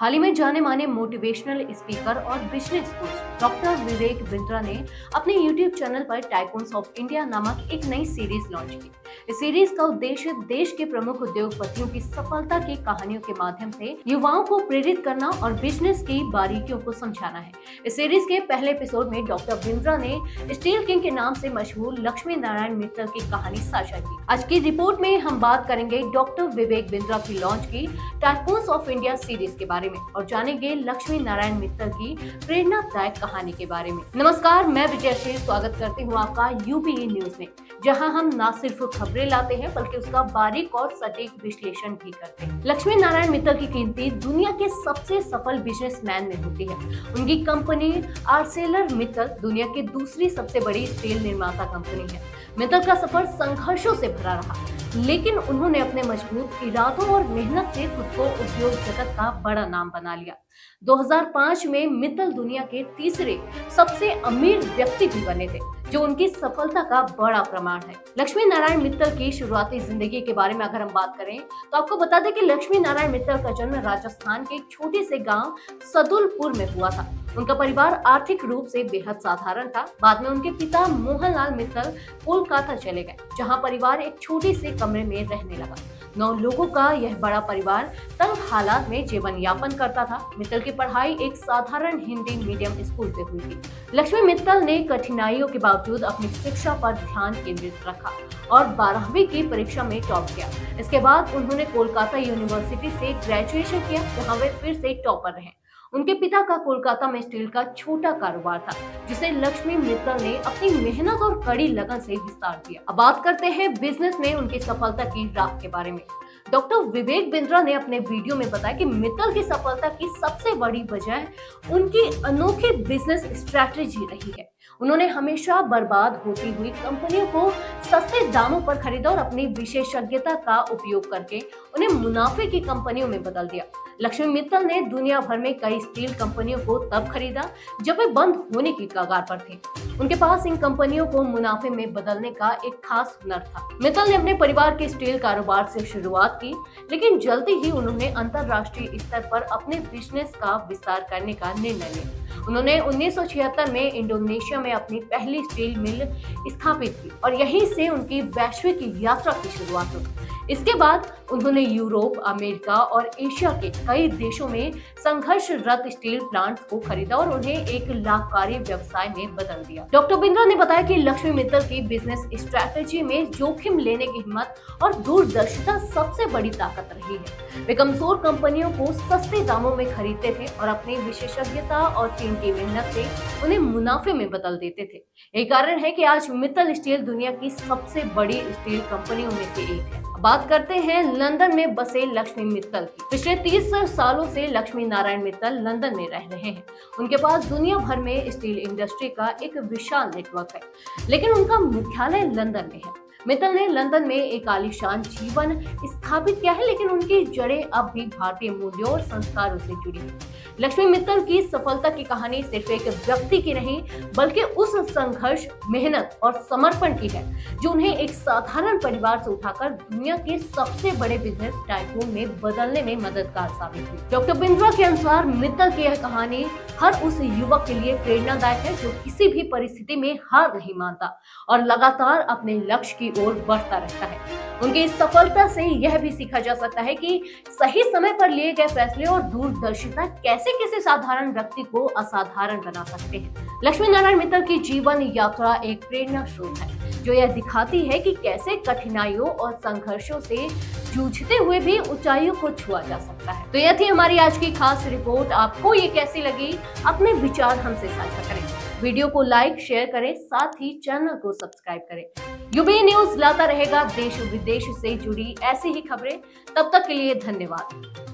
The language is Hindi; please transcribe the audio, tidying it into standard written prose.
हाल ही में जाने माने मोटिवेशनल स्पीकर और business coach doctor Vivek Bindra ने अपने YouTube चैनल पर टाइकून्स ऑफ इंडिया नामक एक नई सीरीज लॉन्च की। इस सीरीज का उद्देश्य देश के प्रमुख उद्योगपतियों की सफलता की कहानियों के माध्यम से युवाओं को प्रेरित करना और बिजनेस की बारीकियों को समझाना है। इस सीरीज के पहले एपिसोड में डॉक्टर बिंद्रा ने स्टील किंग के नाम से मशहूर लक्ष्मी नारायण मित्तल की कहानी साझा की। आज की रिपोर्ट में हम बात करेंगे डॉक्टर विवेक बिंद्रा की लॉन्च की टाइकून्स ऑफ इंडिया सीरीज के बारे में और जानेंगे लक्ष्मी नारायण मित्तल की प्रेरणादायक कहानी के बारे में। नमस्कार, मैं विजयश्री स्वागत करती हूँ आपका यूपीई न्यूज में, जहां हम न सिर्फ खबरें लाते हैं बल्कि उसका बारीक और सटीक विश्लेषण भी करते हैं। लक्ष्मी नारायण मित्तल की गिनती दुनिया के सबसे सफल बिजनेसमैन में होती है। उनकी कंपनी आर्सेलर मित्तल दुनिया की दूसरी सबसे बड़ी स्टील निर्माता कंपनी है। मित्तल का सफर संघर्षों से भरा रहा, लेकिन उन्होंने अपने मजबूत इरादों और मेहनत से खुद को उद्योग जगत का बड़ा नाम बना लिया। 2005 में मित्तल दुनिया के तीसरे सबसे अमीर व्यक्ति भी बने थे, जो उनकी सफलता का बड़ा प्रमाण है। लक्ष्मी नारायण मित्तल की शुरुआती जिंदगी के बारे में अगर हम बात करें तो आपको बता दें कि लक्ष्मी नारायण मित्तल का जन्म राजस्थान के एक छोटे से गांव सदुलपुर में हुआ था। उनका परिवार आर्थिक रूप से बेहद साधारण था। बाद में उनके पिता मोहनलाल मित्तल कोलकाता चले गए, जहां परिवार एक छोटी से कमरे में रहने लगा। 9 लोगों का यह बड़ा परिवार तंग हालात में जीवन यापन करता था। मित्तल की पढ़ाई एक साधारण हिंदी मीडियम स्कूल से हुई थी। लक्ष्मी मित्तल ने कठिनाइयों के बावजूद अपनी शिक्षा पर ध्यान केंद्रित रखा और 12वीं की परीक्षा में टॉप किया। इसके बाद उन्होंने कोलकाता यूनिवर्सिटी से ग्रेजुएशन किया, जहां वे फिर से टॉपर रहे। उनके पिता का कोलकाता में स्टील का छोटा कारोबार था, जिसे लक्ष्मी मित्तल ने अपनी मेहनत और कड़ी लगन से विस्तार दिया। अब बात करते हैं बिजनेस में उनकी सफलता की राह के बारे में। डॉक्टर विवेक बिंद्रा ने अपने वीडियो में बताया कि मित्तल की सफलता की सबसे बड़ी वजह उनकी अनोखी बिजनेस स्ट्रैटेजी रही है। उन्होंने हमेशा बर्बाद होती हुई कंपनियों को सस्ते दामों पर खरीदा और अपनी विशेषज्ञता का उपयोग करके उन्हें मुनाफे की कंपनियों में बदल दिया। लक्ष्मी मित्तल ने दुनिया भर में कई स्टील कंपनियों को तब खरीदा जब वे बंद होने की कगार पर थे। उनके पास इन कंपनियों को मुनाफे में बदलने का एक खास हुनर था। मित्तल ने अपने परिवार के स्टील कारोबार से शुरुआत की, लेकिन जल्दी ही उन्होंने अंतरराष्ट्रीय स्तर पर अपने बिजनेस का विस्तार करने का निर्णय लिया। उन्होंने 1976 में इंडोनेशिया में अपनी पहली स्टील मिल स्थापित की और यहीं से उनकी वैश्विक यात्रा की शुरुआत हुई। इसके बाद उन्होंने यूरोप, अमेरिका और एशिया के कई देशों में संघर्षरत स्टील प्लांट्स को खरीदा और उन्हें एक लाभकारी व्यवसाय में बदल दिया। डॉक्टर बिंद्रा ने बताया कि लक्ष्मी मित्तल की बिजनेस स्ट्रैटेजी में जोखिम लेने की हिम्मत और दूरदर्शिता सबसे बड़ी ताकत रही है। वे कमजोर कंपनियों को सस्ते दामों में खरीदते थे और अपनी विशेषज्ञता और टीम की मेहनत से उन्हें मुनाफे में बदल देते थे। यही कारण है कि आज मित्तल स्टील दुनिया की सबसे बड़ी स्टील कंपनियों में से एक है। बात करते हैं लंदन में बसे लक्ष्मी मित्तल की। पिछले 30 सालों से लक्ष्मी नारायण मित्तल लंदन में रह रहे हैं। उनके पास दुनिया भर में स्टील इंडस्ट्री का एक विशाल नेटवर्क है, लेकिन उनका मुख्यालय लंदन में है। मित्तल ने लंदन में एक आलीशान जीवन स्थापित किया है, लेकिन उनकी जड़ें अब भी भारतीय मूल्यों और संस्कारों से जुड़ी हैं। लक्ष्मी मित्तल की सफलता की कहानी सिर्फ एक व्यक्ति की नहीं, बल्कि उस संघर्ष, मेहनत और समर्पण की है जो उन्हें एक साधारण परिवार से उठाकर दुनिया के सबसे बड़े बिजनेस टाइकून में बदलने में मददगार साबित हुई। डॉक्टर बिंद्रा के अनुसार मित्तल की यह कहानी हर उस युवक के लिए प्रेरणादायक है जो किसी भी परिस्थिति में हार नहीं मानता और लगातार अपने लक्ष्य की ओर बढ़ता रहता है। उनकी इस सफलता से यह भी सीखा जा सकता है कि सही समय पर लिए गए फैसले और दूरदर्शिता कैसे किसी साधारण व्यक्ति को असाधारण बना सकते हैं। लक्ष्मी नारायण मित्तल की जीवन यात्रा एक प्रेरणा स्रोत है, जो यह दिखाती है कि कैसे कठिनाइयों और संघर्षों से जूझते हुए भी ऊंचाइयों को छुआ जा सकता है। तो यह थी हमारी आज की खास रिपोर्ट। आपको ये कैसी लगी? अपने विचार हमसे साझा करें। वीडियो को लाइक, शेयर करें, साथ ही चैनल को सब्सक्राइब करें। यूपी न्यूज लाता रहेगा देश विदेश से जुड़ी ऐसी ही खबरें। तब तक के लिए धन्यवाद।